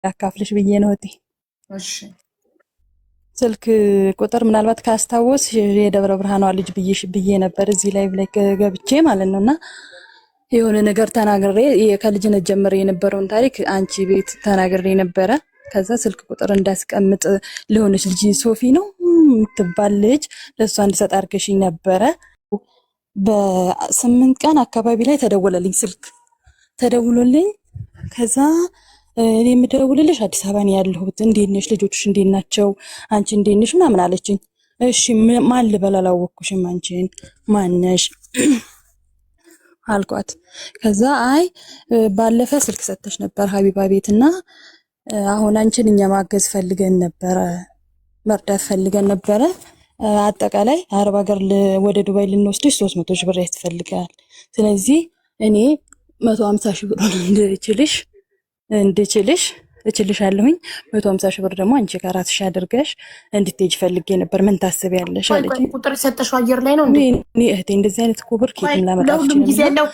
ያካፍልሽ ብዬ ነው እቴ። እሺ ስልክ ቁጥር ምናልባት ካስታወስ የደብረ ብርሃኗ ልጅ ብዬ ነበር እዚህ ላይ ገብቼ ማለት ነውና የሆነ ነገር ተናግሬ ከልጅነት ጀምሬ የነበረውን ታሪክ አንቺ ቤት ተናግሬ ነበረ። ከዛ ስልክ ቁጥር እንዳስቀምጥ ለሆነች ልጅ ሶፊ ነው የምትባል ልጅ ለእሷ እንድሰጥ አድርገሽኝ ነበረ። በ8 ቀን አካባቢ ላይ ተደወለልኝ፣ ስልክ ተደውሎልኝ ከዛ እኔ የምደውልልሽ አዲስ አበባ ነው ያለሁት፣ እንዴት ነሽ? ልጆችሽ እንዴት ናቸው? አንቺ እንዴት ነሽ? ምናምን አለችኝ። እሺ ማን ልበል? አላወቅኩሽም። አንቺን ማነሽ አልኳት። ከዛ አይ ባለፈ ስልክ ሰጥተሽ ነበር ሀቢባ ቤትና አሁን አንቺን እኛ ማገዝ ፈልገን ነበረ፣ መርዳት ፈልገን ነበረ። አጠቃላይ አረብ ሀገር ወደ ዱባይ ልንወስድሽ 300 ሺህ ብር ያስፈልጋል። ስለዚህ እኔ 150 ሺህ ብር እንድችልሽ እችልሻለሁኝ 150 ሺህ ብር ደግሞ አንቺ ከራስሽ አድርገሽ እንድትሄጂ ፈልጌ ነበር። ምን ታስቢያለሽ አለች። ቁጥር ሰጠሽው አየር ላይ ነው እንዴ? እኔ እህቴ እንደዚህ አይነት ኩብር ከየትም ላመጣ ለሁሉም ጊዜ ያለው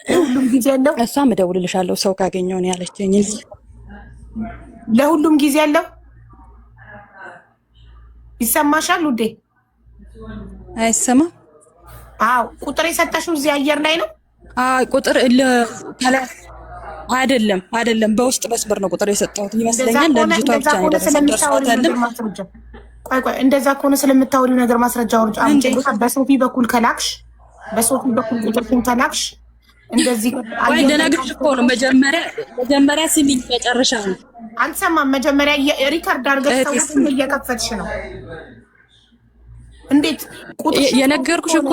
ለሁሉም ጊዜ ያለው እሷም እደውልልሻለሁ ሰው ካገኘው ነው ያለችኝ። ለሁሉም ጊዜ ያለው ይሰማሻል ውዴ? አይሰማም? አዎ ቁጥር የሰጠሽው እዚህ አየር ላይ ነው? አይ ቁጥር አይደለም በውስጥ መስመር ነው ቁጥር የሰጠሁት ይመስለኛል። ለልጅቷ ብቻ ነው ደርሷታል። ቆይ እንደዛ ከሆነ ስለምታወሪው ነገር ማስረጃ አውርጭ አምጪ። በሶፊ በኩል ከላክሽ በሶፊ በኩል ቁጥርሽን ከላክሽ እንደዚህ ወይ ደናግሽ እኮ ነው መጀመሪያ ስሚኝ፣ መጨረሻ ነው አልሰማም። መጀመሪያ ሪካርድ አድርገሽ ሰውን እየከፈትሽ ነው። እንዴት የነገርኩሽ እኮ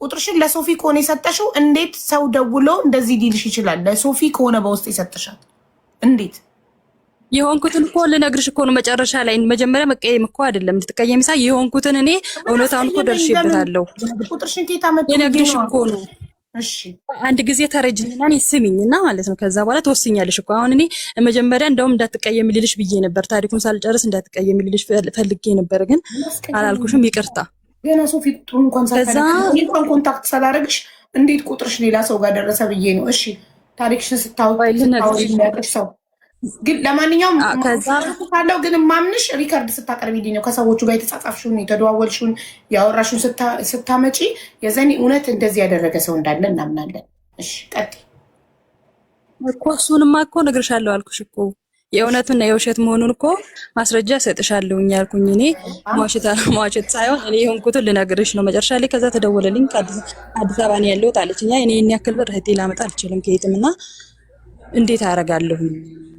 ቁጥርሽን ለሶፊ ከሆነ የሰጠሽው እንዴት ሰው ደውሎ እንደዚህ ሊልሽ ይችላል? ለሶፊ ከሆነ በውስጥ የሰጠሻል እንዴት? የሆንኩትን እኮ ልነግርሽ እኮ ነው መጨረሻ ላይ። መጀመሪያ መቀየም እኮ አይደለም እንድትቀየሚ ሳይ የሆንኩትን እኔ እውነታውን እኮ ደርሼበታለሁ። ቁጥርሽን ኬታ መጥቶ ልነግርሽ እኮ ነው። እሺ አንድ ጊዜ ተረጅኝና እኔ ስሚኝና ማለት ነው። ከዛ በኋላ ተወስኛለሽ እኮ አሁን እኔ መጀመሪያ እንደውም እንዳትቀየሚ ልልሽ ብዬ ነበር። ታሪኩን ሳልጨርስ እንዳትቀየሚ ልልሽ ፈልጌ ነበር፣ ግን አላልኩሽም። ይቅርታ ገና ሶፊ ቁጥሩ እንኳን እንኳን ኮንታክት ሳላደርግሽ እንዴት ቁጥርሽ ሌላ ሰው ጋር ደረሰ ብዬ ነው። እሺ ታሪክሽን ስታወቂ ሰው ግን ለማንኛውም ካለው ግን ማምንሽ ሪከርድ ስታቀርቢልኝ ነው። ከሰዎቹ ጋር የተጻጻፍሽውን የተደዋወልሽውን ያወራሽውን ስታመጪ የዘኔ እውነት እንደዚህ ያደረገ ሰው እንዳለ እናምናለን። እሺ ቀጥይ እኮ እሱንማ እኮ እነግርሻለሁ አልኩሽ እኮ የእውነትና የውሸት መሆኑን እኮ ማስረጃ ሰጥሻለሁ ያልኩኝ እኔ ማዋሸት ሳይሆን እኔ የሆንኩትን ልነግርሽ ነው። መጨረሻ ላይ ከዛ ተደወለልኝ ከአዲስ አበባ ነው ያለሁት አለችኝ። እኔ ያክል ብር እህቴ ላመጣ አልችልም ከየትም እና እንዴት አደርጋለሁ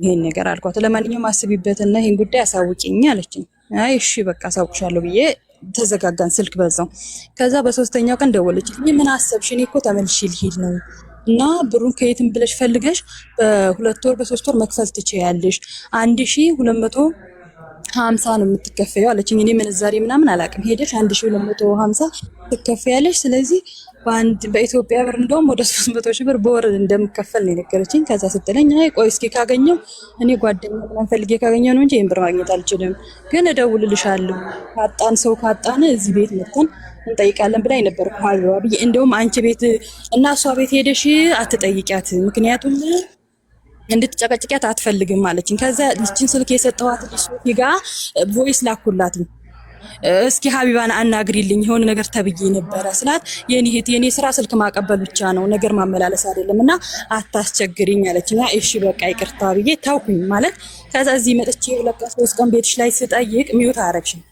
ይሄን ነገር አልኳት። ለማንኛውም አስቢበትና ይሄን ጉዳይ አሳውቂኝ አለችኝ። አይ እሺ በቃ አሳውቅሻለሁ ብዬ ተዘጋጋን ስልክ በዛው። ከዛ በሶስተኛው ቀን ደወለችልኝ። ምን አሰብሽ? እኔ እኮ ተመልሼ ልሄድ ነው እና ብሩን ከየትም ብለሽ ፈልገሽ በ2 ወር በ3 ወር መክፈል ትችያለሽ 1250 ነው የምትከፈየው አለችኝ። እኔ ምንዛሬ ምናምን አላውቅም። ሄደሽ 1250 ትከፈያለሽ። ስለዚህ በኢትዮጵያ ብር እንደውም ወደ 300 ሺህ ብር በወር እንደምከፈል ነው የነገረችኝ። ከዛ ስትለኝ አይ ቆይ እስኪ ካገኘው እኔ ጓደኛ ምናምን ፈልጌ ካገኘው ነው እንጂ ይሄን ብር ማግኘት አልችልም፣ ግን እደውልልሻለሁ ካጣን ሰው ካጣን እዚህ ቤት መጥተን እንጠይቃለን ብላኝ ነበር እኮ ሀቢባ ብዬ። እንደውም አንቺ ቤት እና እሷ ቤት ሄደሽ አትጠይቂያት፣ ምክንያቱም እንድትጨቀጭቂያት አትፈልግም አለችኝ። ከዛ ልጅን ስልክ የሰጠኋት ሶፊ ጋር ቮይስ ላኩላት። እስኪ ሀቢባን አናግሪልኝ የሆነ ነገር ተብዬ ነበረ ስላት የኔ ስራ ስልክ ማቀበል ብቻ ነው ነገር ማመላለስ አይደለም እና አታስቸግሪኝ አለችኝ። እሺ በቃ ይቅርታ ብዬ ታውኩኝ ማለት። ከዛ እዚህ መጥቼ 2-3 ቀን ቤትሽ ላይ ስጠይቅ ሚውት አረግሽኝ፣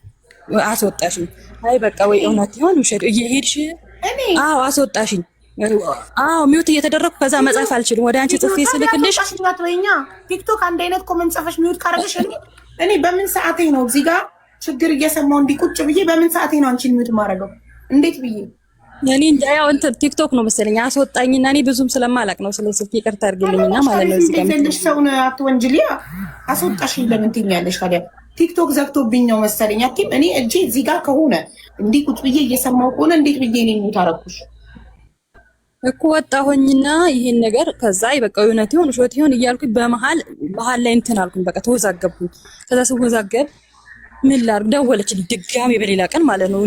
አስወጣሽኝ። አይ በቃ ወይ እውነት ይሆን ውሸት እየሄድሽ አዎ አስወጣሽኝ። አዎ ሚውት እየተደረኩ ከዛ መጻፍ አልችልም። ወደ አንቺ ጽፌ ስልክልሽ ወይኛ ቲክቶክ አንድ አይነት ኮሜንት ጽፈሽ ሚውት ካረግሽ እኔ በምን ሰዓቴ ነው እዚህ ጋር ችግር እየሰማው እንዲቁጭ ብዬ በምን ሰዓቴ ነው አንቺን ሚውት ማረገው? እንዴት ብዬ እኔ እንጃ። ያው እንትን ቲክቶክ ነው መሰለኝ አስወጣኝና እኔ ብዙም ስለማላቅ ነው ስለ ስልክ ይቅርታ አድርግልኝና ማለት ነው። እዚህ ጋር ምትልሽ ሰውን አትወንጅሊያ አስወጣሽኝ ለምን ትኛለሽ ታዲያ? ቲክቶክ ዘግቶብኝ ነው መሰለኝ አትይም። እኔ እጄ እዚህ ጋር ከሆነ እንዲህ ቁጭ ብዬ እየሰማው ከሆነ እንዴት ብዬ እኔ ሚውት አረኩሽ እኮ ወጣሁኝና ይሄን ነገር ከዛ በቃ እውነት ይሁን ውሸት ይሁን እያልኩኝ በመሃል ላይ እንትን አልኩኝ። በቃ ተወዛገብኩኝ። ከዛ ስወዛገብ ምን ላድርግ ደወለችልኝ ድጋሜ በሌላ ቀን ማለት ነው።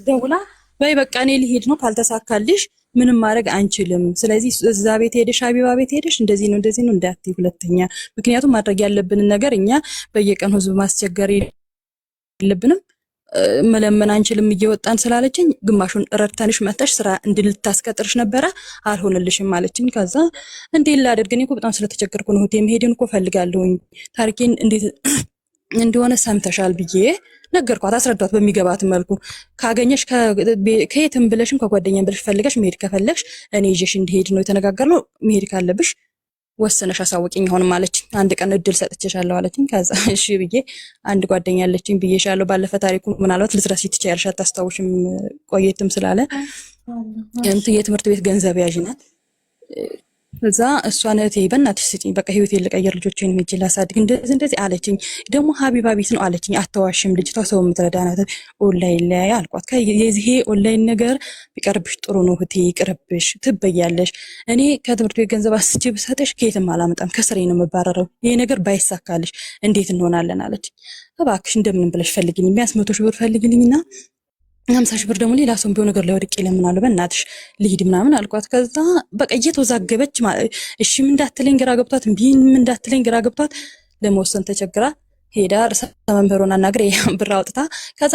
ደውላ በይ በቃ እኔ ልሄድ ነው ካልተሳካልሽ ምንም ማድረግ አንችልም። ስለዚህ እዛ ቤት ሄደሽ ሀቢባ ቤት ሄደሽ እንደዚህ ነው እንዳትዪ ሁለተኛ። ምክንያቱም ማድረግ ያለብንን ነገር እኛ በየቀኑ ህዝብ ማስቸገር የለብንም መለመን አንችልም እየወጣን ስላለችኝ ግማሹን ረድተንሽ መተሽ ስራ እንድልታስቀጥርሽ ነበረ አልሆነልሽም ማለችኝ። ከዛ እንዴ ላደርግ እኔ እኮ በጣም ስለተቸገርኩ ነው እህቴ መሄድን እኮ ፈልጋለሁኝ ታሪኬን እንዴት እንደሆነ ሰምተሻል ብዬ ነገርኳት። አስረዳት በሚገባት መልኩ ካገኘሽ ከየትም ብለሽም ከጓደኛም ብለሽ ፈልገሽ መሄድ ከፈለግሽ እኔ ይዤሽ እንዲሄድ ነው የተነጋገርነው። መሄድ ካለብሽ ወሰነሽ አሳውቂኝ አሁን አለችኝ። አንድ ቀን እድል ሰጥቼሻለሁ አለችኝ። ከዛ እሺ ብዬ አንድ ጓደኛ አለችኝ ብዬሻለሁ ባለፈ ታሪኩ ምናልባት ልትረሺ ትችያለሽ አታስታውሽም ቆየትም ስላለ የትምህርት ቤት ገንዘብ ያዥ ናት። እዛ እሷን እህቴ በእናትሽ ስጪኝ በቃ ህይወቴን ልቀይር ልጆቼን ሄጄ ላሳድግ እንደዚህ አለችኝ። ደግሞ ሀቢባ ቤት ነው አለችኝ። አተዋሽም ልጅቷ ሰው የምትረዳ ናት። ኦንላይን ላይ አልኳት። የዚህ ኦንላይን ነገር ቢቀርብሽ ጥሩ ነው እህቴ ይቅርብሽ ትበያለሽ። እኔ ከትምህርት ቤት ገንዘብ አስቼ ብሰጥሽ ከየትም አላመጣም ከስሬ ነው የምባረረው። ይሄ ነገር ባይሳካልሽ እንዴት እንሆናለን አለችኝ። እባክሽ እንደምንም ብለሽ ፈልግልኝ ቢያንስ 100 ሺህ ብር ፈልግልኝና 50 ሺህ ብር ደግሞ ሌላ ሰው ቢሆን ነገር ላይ ወድቄ ለምናለሁ በእናትሽ ልሂድ ምናምን አልኳት። ከዛ በቃ እየተወዛገበች እሺም እንዳትለኝ ግራ ገብቷት እምቢም እንዳትለኝ ግራ ገብቷት ለመወሰን ተቸግራ ሄዳ ርዕሰ መምህሩን አናግሬ ብር አውጥታ ከዛ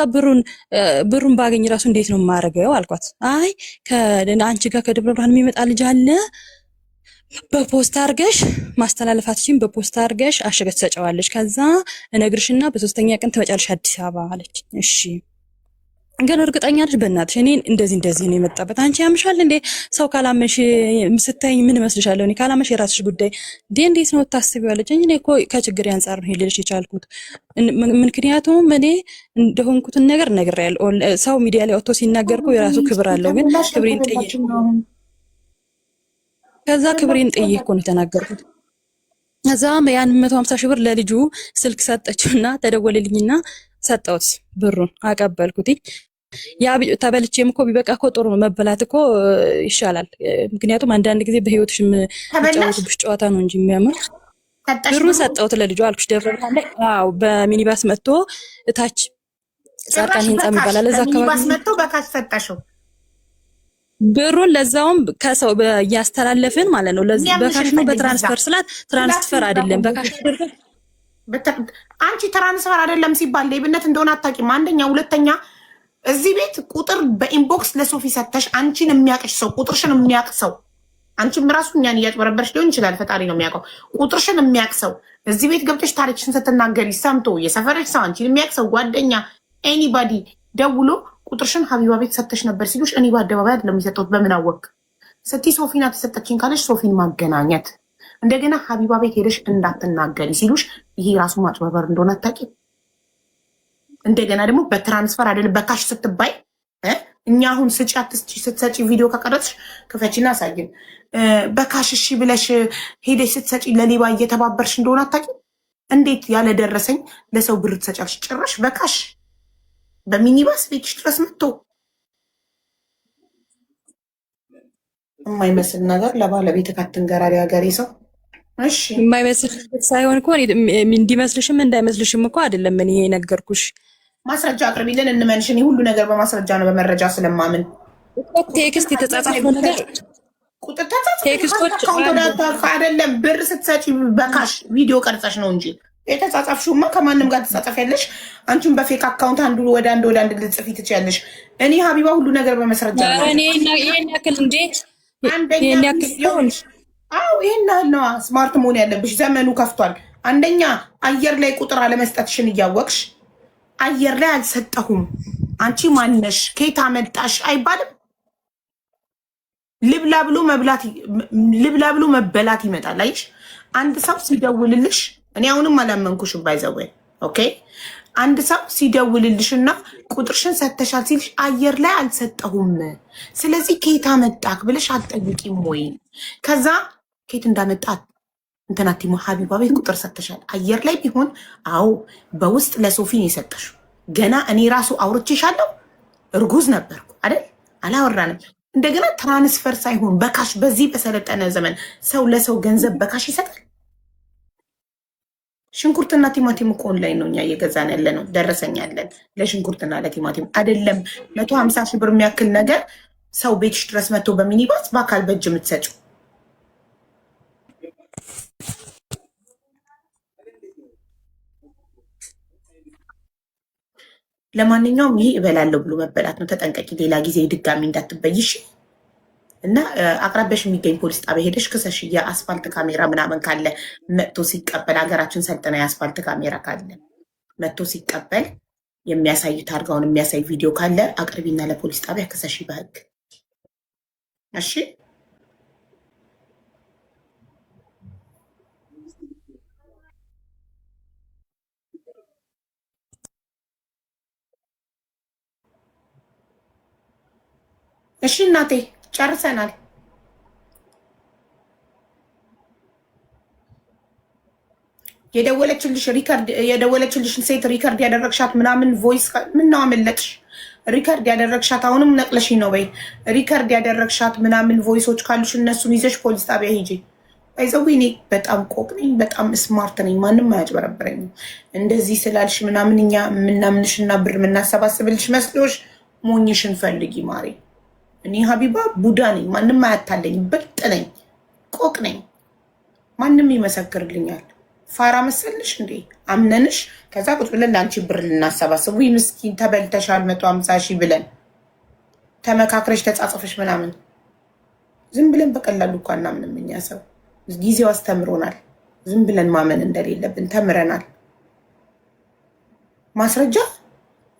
ብሩን ባገኝ ራሱ እንዴት ነው የማደርገው አልኳት። አይ ከአንቺ ጋር ከደብረ ብርሃን የሚመጣ ልጅ አለ በፖስታ አርገሽ ማስተላለፋትሽን በፖስታ አርገሽ አሸገት ትሰጪዋለሽ። ከዛ እነግርሽና በሶስተኛ ቀን ትመጫለሽ አዲስ አበባ አለች። እሺ ግን እርግጠኛ ነሽ በእናትሽ እኔ እንደዚህ ነው የመጣበት? አንቺ ያምሻል እንዴ? ሰው ካላመሽ ስታይኝ ምን መስልሻለሁ? እኔ ካላመሽ የራስሽ ጉዳይ እንዴት ነው ታስቢዋለች? እኔ እኮ ከችግር አንፃር ነው ልልሽ የቻልኩት። ምክንያቱም እኔ እንደሆንኩትን ነገር ነግሬያለሁ። ሰው ሚዲያ ላይ ወጥቶ ሲናገር እኮ የራሱ ክብር አለው። ግን ክብሬን ጠይቅ ከዛ ክብሬን ጠይቅ እኮ ነው የተናገርኩት። ከዛ ያን 150 ሺህ ብር ለልጁ ስልክ ሰጠችውና ተደወለልኝና ሰጠውት ብሩን አቀበልኩት። ያ ተበልቼም እኮ ቢበቃ እኮ ጥሩ ነው። መበላት እኮ ይሻላል። ምክንያቱም አንዳንድ ጊዜ በህይወትሽ የምትጫወቱብሽ ጨዋታ ነው እንጂ የሚያምር። ብሩን ሰጠውት ለልጁ አልኩሽ። ደብረ ብርሃን ላይ አዎ በሚኒባስ መጥቶ እታች ጻድቃን ህንጻ የሚባል ለዛ አካባቢ ሚኒባስ መጥቶ በካሽ ሰጠሽው ብሩን ለዛውም ከሰው ያስተላለፍን ማለት ነው። በካሽ ነው በትራንስፈር ስላት ትራንስፈር አይደለም በካሽ አድርገን አንቺ ትራንስፈር አይደለም ሲባል ሌብነት እንደሆነ አታውቂም። አንደኛ፣ ሁለተኛ እዚህ ቤት ቁጥር በኢንቦክስ ለሶፊ ሰተሽ አንቺን የሚያቅሽ ሰው ቁጥርሽን የሚያቅ ሰው አንቺም ራሱ እኛን እያጭበረበርሽ ሊሆን ይችላል፣ ፈጣሪ ነው የሚያውቀው። ቁጥርሽን የሚያቅ ሰው እዚህ ቤት ገብተሽ ታሪክሽን ስትናገሪ ሰምቶ የሰፈረሽ ሰው አንቺን የሚያቅ ሰው ጓደኛ ኤኒባዲ ደውሎ ቁጥርሽን ሀቢባ ቤት ሰተሽ ነበር ሲሉሽ እኔ በአደባባይ አይደለም የሚሰጠውት በምን አወቅ ስቲ ሶፊና ተሰጠችኝ ካለሽ ሶፊን ማገናኘት እንደገና ሀቢባ ቤት ሄደሽ እንዳትናገሪ ሲሉሽ ይሄ ራሱ ማጭበርበር እንደሆነ አታውቂም። እንደገና ደግሞ በትራንስፈር አይደለም በካሽ ስትባይ እኛ አሁን ስጪ አትስጪ ስትሰጪ ቪዲዮ ከቀረጽሽ ክፈቺና አሳይን። በካሽ እሺ ብለሽ ሄደሽ ስትሰጪ ለሌባ እየተባበርሽ እንደሆነ አታውቂም። እንዴት ያለ ደረሰኝ ለሰው ብር ትሰጫለሽ? ጭራሽ በካሽ በሚኒባስ ቤትሽ ድረስ መጥቶ የማይመስል ነገር ለባለቤት ካትንገራሪ ሀገሬ ሰው እሺ የማይመስል ሳይሆን እኮ እንዲመስልሽም እንዳይመስልሽም እኮ አይደለም። እኔ ነገርኩሽ። ማስረጃ አቅርቢልን እንመንሽ። እኔ ሁሉ ነገር በማስረጃ ነው በመረጃ ስለማምን። ቴክስት የተጻጻፈው ነገር ቁጥር ቴክስቶች አይደለም ብር ስትሰጪ በካሽ ቪዲዮ ቀርጸሽ ነው እንጂ የተጻጻፍሽውማ ከማንም ጋር ትጻጻፊያለሽ። አንቺም በፌክ አካውንት አንዱ ወደ አንድ ልጽፊ ትችያለሽ። እኔ ሀቢባ ሁሉ ነገር በማስረጃ ነው። እኔ ይሄን ያክል እንዴት አንደኛ ይሄን ያህል ነዋ ስማርት መሆን ያለብሽ። ዘመኑ ከፍቷል። አንደኛ አየር ላይ ቁጥር አለመስጠትሽን እያወቅሽ አየር ላይ አልሰጠሁም አንቺ ማነሽ ከየት አመጣሽ አይባልም። ልብላ ብሎ መበላት ይመጣል። አይሽ አንድ ሰው ሲደውልልሽ እኔ አሁንም አላመንኩሽም ባይዘው ኦኬ። አንድ ሰው ሲደውልልሽና ቁጥርሽን ሰተሻል ሲልሽ አየር ላይ አልሰጠሁም ስለዚህ ከየት አመጣክ ብለሽ አትጠይቂም ወይ? ከዛ ከየት እንዳመጣት እንትናቲሞ ሀቢባ ቤት ቁጥር ሰተሻል አየር ላይ ቢሆን አዎ በውስጥ ለሶፊን የሰጠሽው ገና እኔ ራሱ አውርቼሻለሁ። እርጉዝ ነበርኩ አይደል? አላወራንም። እንደገና ትራንስፈር ሳይሆን በካሽ በዚህ በሰለጠነ ዘመን ሰው ለሰው ገንዘብ በካሽ ይሰጣል። ሽንኩርትና ቲማቲም እኮ ኦንላይን ነው እኛ እየገዛን ያለ ነው። ደረሰኛለን ለሽንኩርትና ለቲማቲም አይደለም 150 ሺህ ብር የሚያክል ነገር ሰው ቤትሽ ድረስ መጥቶ በሚኒባስ በአካል በእጅ የምትሰጪው? ለማንኛውም ይሄ እበላለሁ ብሎ መበላት ነው። ተጠንቀቂ፣ ሌላ ጊዜ ድጋሚ እንዳትበይሽ እና አቅራቢያሽ የሚገኝ ፖሊስ ጣቢያ ሄደሽ ክሰሽ። የአስፋልት ካሜራ ምናምን ካለ መጥቶ ሲቀበል፣ ሀገራችን ሰልጥና የአስፋልት ካሜራ ካለ መጥቶ ሲቀበል የሚያሳይ ታርጋውን የሚያሳይ ቪዲዮ ካለ አቅርቢና ለፖሊስ ጣቢያ ክሰሽ በህግ። እሺ እሺ እናቴ ጨርሰናል። የደወለችልሽን ሴት ሪከርድ ያደረግሻት ምናምን ቮይስ ምነው አመለጥሽ? ሪከርድ ያደረግሻት አሁንም ነቅለሽ ነው በይ። ሪከርድ ያደረግሻት ምናምን ቮይሶች ካሉሽ እነሱን ይዘሽ ፖሊስ ጣቢያ ሂጂ። አይዘው እኔ በጣም ቆቅ ነኝ፣ በጣም ስማርት ነኝ። ማንም አያጭበረብረኝም። እንደዚህ ስላልሽ ምናምን እኛ የምናምንሽና ብር የምናሰባስብልሽ መስሎሽ ሞኝሽን ፈልጊ ማሬ። እኔ ሀቢባ ቡዳ ነኝ። ማንም አያታለኝ። ብልጥ ነኝ፣ ቆቅ ነኝ። ማንም ይመሰክርልኛል። ፋራ መሰልሽ እንዴ? አምነንሽ ከዛ ቁጭ ብለን ለአንቺ ብር ልናሰባስብ ወይ ምስኪን ተበልተሻል 150 ሺህ ብለን ተመካክረሽ ተጻጽፈሽ ምናምን ዝም ብለን በቀላሉ እኮ አናምንም። እኛ ሰው ጊዜው አስተምሮናል። ዝም ብለን ማመን እንደሌለብን ተምረናል። ማስረጃ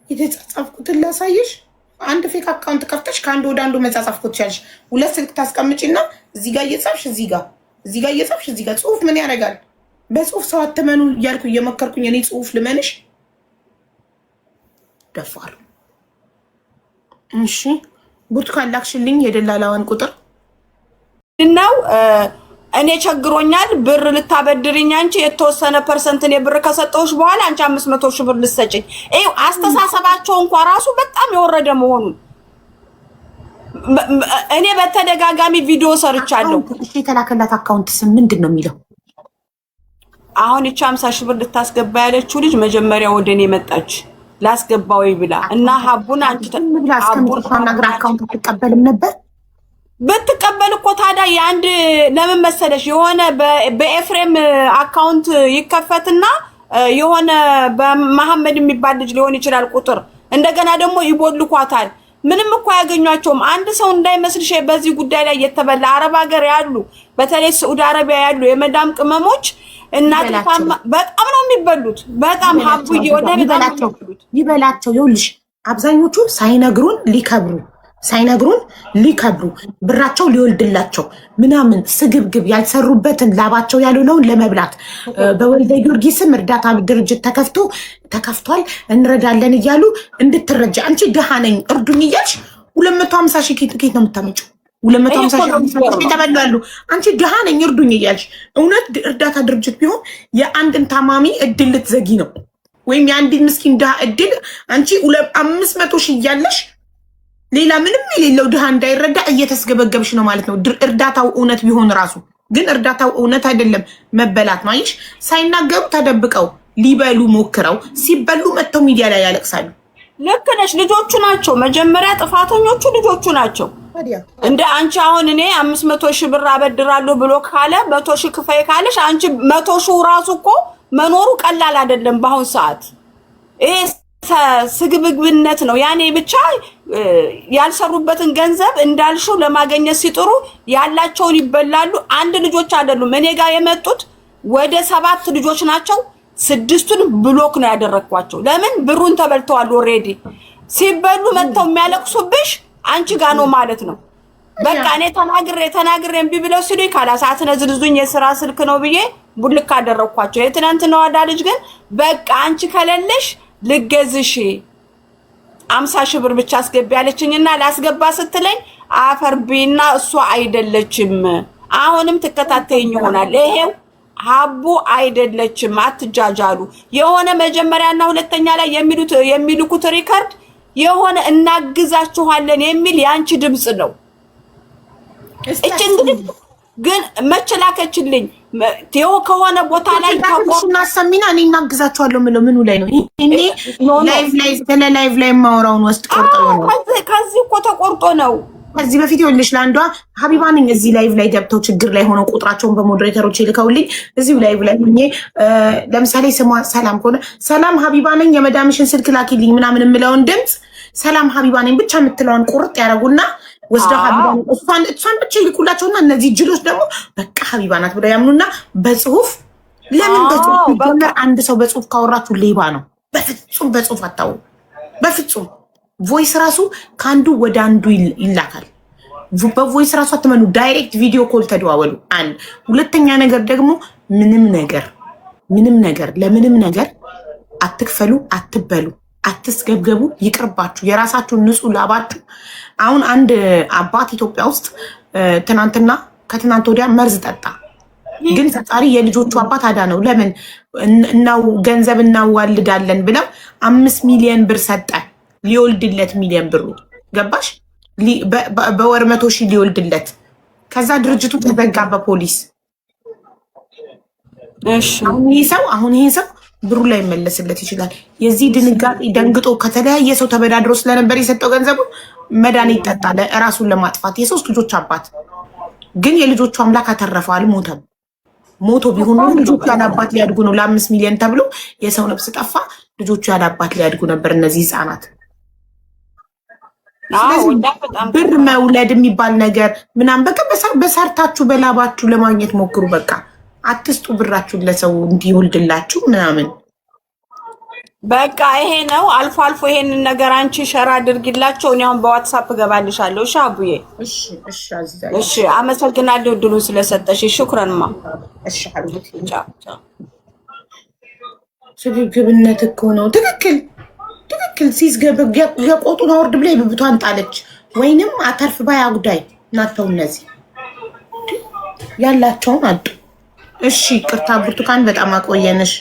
የተጻጻፍኩትን ላሳይሽ። አንድ ፌክ አካውንት ከፍተሽ ከአንድ ወደ አንዱ መጻጻፍ ትችያለሽ። ሁለት ስልክ ታስቀምጪና እዚህ ጋር እየጻፍሽ እዚህ ጋር እየጻፍሽ እዚህ ጋር ጽሁፍ ምን ያደርጋል? በጽሁፍ ሰው አትመኑ እያልኩ እየመከርኩኝ እኔ ጽሁፍ ልመንሽ ደፋር። እሺ ብርቱካን ላክሽልኝ የደላላዋን ቁጥር ነው። እኔ ቸግሮኛል ብር ልታበድሪኝ አንቺ የተወሰነ ፐርሰንት እኔ ብር ከሰጠሁሽ በኋላ አንቺ 500 ሺህ ብር ልትሰጪኝ። ይኸው አስተሳሰባቸው እንኳን ራሱ በጣም የወረደ መሆኑን እኔ በተደጋጋሚ ቪዲዮ ሰርቻለሁ። እሺ የተላከላት አካውንት ስም ምንድን ነው የሚለው? አሁን እቺ 50 ሺህ ብር ልታስገባ ያለችው ልጅ መጀመሪያ ወደ እኔ መጣች ላስገባው ይብላ እና ሀቡን አንቺ አካውንት አትቀበልም ነበር። ብትቀበል እኮ ታዲያ የአንድ ለምን መሰለሽ የሆነ በኤፍሬም አካውንት ይከፈትና የሆነ በመሐመድ የሚባል ልጅ ሊሆን ይችላል ቁጥር እንደገና ደግሞ ይቦልኳታል። ምንም እኮ ያገኟቸውም። አንድ ሰው እንዳይመስልሽ በዚህ ጉዳይ ላይ የተበላ አረብ ሀገር ያሉ በተለይ ሳዑዲ አረቢያ ያሉ የመዳም ቅመሞች እናጥፋም በጣም ነው የሚበሉት። በጣም ሀቡዬ ወደ ቤታቸው ይበላቸው። ይኸውልሽ አብዛኞቹ ሳይነግሩን ሊከብሩ ብራቸው ሊወልድላቸው ምናምን ስግብግብ ያልሰሩበትን ላባቸው ያልሆነውን ለመብላት በወልደ ጊዮርጊስም እርዳታ ድርጅት ተከፍቷል እንረዳለን እያሉ እንድትረጃ አንቺ ደሃ ነኝ እርዱኝ እያልሽ 250 ሺህ ኬት ነው የምታመጪው? 250 ሺህ ተበላሉ። አንቺ ደሃ ነኝ እርዱኝ እያልሽ እውነት እርዳታ ድርጅት ቢሆን የአንድን ታማሚ እድል ልትዘጊ ነው፣ ወይም የአንድን ምስኪን ድሃ እድል አንቺ 500 ሺህ እያለሽ ሌላ ምንም የሌለው ድሃ እንዳይረዳ እየተስገበገብሽ ነው ማለት ነው። እርዳታው እውነት ቢሆን ራሱ ግን እርዳታው እውነት አይደለም፣ መበላት ነው። አይሽ ሳይናገሩ ተደብቀው ሊበሉ ሞክረው ሲበሉ መጥተው ሚዲያ ላይ ያለቅሳሉ። ልክ ነሽ። ልጆቹ ናቸው መጀመሪያ ጥፋተኞቹ ልጆቹ ናቸው። እንደ አንቺ አሁን እኔ 500 ሺህ ብር አበድራለሁ ብሎ ካለ 100 ሺህ ክፈይ ካለሽ አንቺ 100 ሺህ ራሱ እኮ መኖሩ ቀላል አይደለም በአሁን ሰዓት። ይሄ ስግብግብነት ነው። ያኔ ብቻ ያልሰሩበትን ገንዘብ እንዳልሽው ለማግኘት ሲጥሩ ያላቸውን ይበላሉ። አንድ ልጆች አይደሉም እኔ ጋር የመጡት ወደ 7 ልጆች ናቸው። 6ቱን ብሎክ ነው ያደረኳቸው። ለምን ብሩን ተበልተዋል። ኦሬዲ ሲበሉ መተው የሚያለቅሱብሽ አንቺ ጋር ነው ማለት ነው። በቃ እኔ ተናግሬ እምቢ ብለው ሲሉኝ ካላሳት ነዝልዙኝ የሥራ ስልክ ነው ብዬ ቡልክ አደረኳቸው። የትናንትናው አዳ ልጅ ግን በቃ አንቺ ከለለሽ ልገዝሽ 50 ሺህ ብር ብቻ አስገቢ ያለችኝና ላስገባ ስትለኝ አፈርቢና እሷ አይደለችም አሁንም ትከታተይኝ ይሆናል። ይሄው ሀቡ አይደለችም አትጃጃሉ። የሆነ መጀመሪያና ሁለተኛ ላይ የሚልኩት ሪከርድ የሆነ እናግዛችኋለን የሚል ያንቺ ድምጽ ነው። እቺ እንግዲህ ግን መቸላከችልኝ ቴዎ ከሆነ ቦታ ላይ ታቆርና ሰሚና እኔ እናግዛችኋለሁ ምለው ምኑ ላይ ነው? እኔ ላይቭ ላይ ማውራውን ወስጥ ቆርጦ ነው። ከዚህ እኮ ተቆርጦ ነው። ከዚህ በፊት ይኸውልሽ ለአንዷ ሀቢባ ነኝ እዚህ ላይቭ ላይ ገብተው ችግር ላይ ሆነው ቁጥራቸውን በሞዴሬተሮች ይልከውልኝ እዚሁ ላይቭ ላይ ሆኜ ለምሳሌ ስሟ ሰላም ከሆነ ሰላም ሀቢባ ነኝ የመዳምሽን ስልክ ላኪልኝ ምናምን የምለውን ድምፅ ሰላም ሀቢባ ነኝ ብቻ የምትለውን ቁርጥ ያደረጉና ወስደው ሀቢባ እሷን ብቻ ይልኩላቸውና እነዚህ ጅሎች ደግሞ በቃ ሀቢባ ናት ብለው ያምኑና በጽሁፍ ለምን በጽሁፍ አንድ ሰው በጽሁፍ ካወራችሁ ሌባ ነው። በፍጹም በጽሁፍ አታው በፍጹም ቮይስ ራሱ ከአንዱ ወደ አንዱ ይላካል። በቮይስ ራሱ አትመኑ። ዳይሬክት ቪዲዮ ኮል ተደዋወሉ። አንድ ሁለተኛ ነገር ደግሞ ምንም ነገር ለምንም ነገር አትክፈሉ፣ አትበሉ፣ አትስገብገቡ፣ ይቅርባችሁ። የራሳችሁን ንጹህ ላባችሁ። አሁን አንድ አባት ኢትዮጵያ ውስጥ ትናንትና ከትናንት ወዲያ መርዝ ጠጣ። ግን ፈጣሪ የልጆቹ አባት አዳነው። ለምን እናው ገንዘብ እናዋልዳለን ብለው 5 ሚሊዮን ብር ሰጠ። ሊወልድለት ሚሊዮን ብሩ ገባሽ? በወር 100,000 ሊወልድለት። ከዛ ድርጅቱ ተዘጋ በፖሊስ። አሁን ይሄ ሰው ብሩ ላይ መለስለት ይችላል። የዚህ ድንጋጤ ደንግጦ ከተለያየ ሰው ተበዳድሮ ስለነበር የሰጠው ገንዘቡ መድኃኒት ጠጣ ራሱን ለማጥፋት። የ3 ልጆች አባት ግን የልጆቹ አምላክ አተረፈው፣ አልሞተም። ሞቶ ቢሆን ልጆቹ ያለ አባት ሊያድጉ ነው። ለ5 ሚሊዮን ተብሎ የሰው ነፍስ ጠፋ። ልጆቹ ያለ አባት ሊያድጉ ነበር እነዚህ ህፃናት። ብር መውለድ የሚባል ነገር ምናምን በቃ በሰርታችሁ በላባችሁ ለማግኘት ሞክሩ። በቃ አትስጡ ብራችሁን ለሰው እንዲወልድላችሁ ምናምን። በቃ ይሄ ነው። አልፎ አልፎ ይሄንን ነገር አንቺ ሸራ አድርጊላቸው። እኔ አሁን በዋትስአፕ ገባልሻለሁ። እሺ አቡዬ። እሺ አመሰግናለሁ እድሉን ስለሰጠሽ። ሽኩረንማ። እሺ አልሁት። ስግብግብነት እኮ ነው። ትክክል ሲስገብግ የቆጡን አውርድ ብላ የብብቷን ጣለች። ወይንም አተርፍ ባይ አጉዳይ ናቸው እነዚህ ያላቸውን አጡ። እሺ ቅርታ ብርቱካን በጣም አቆየንሽ።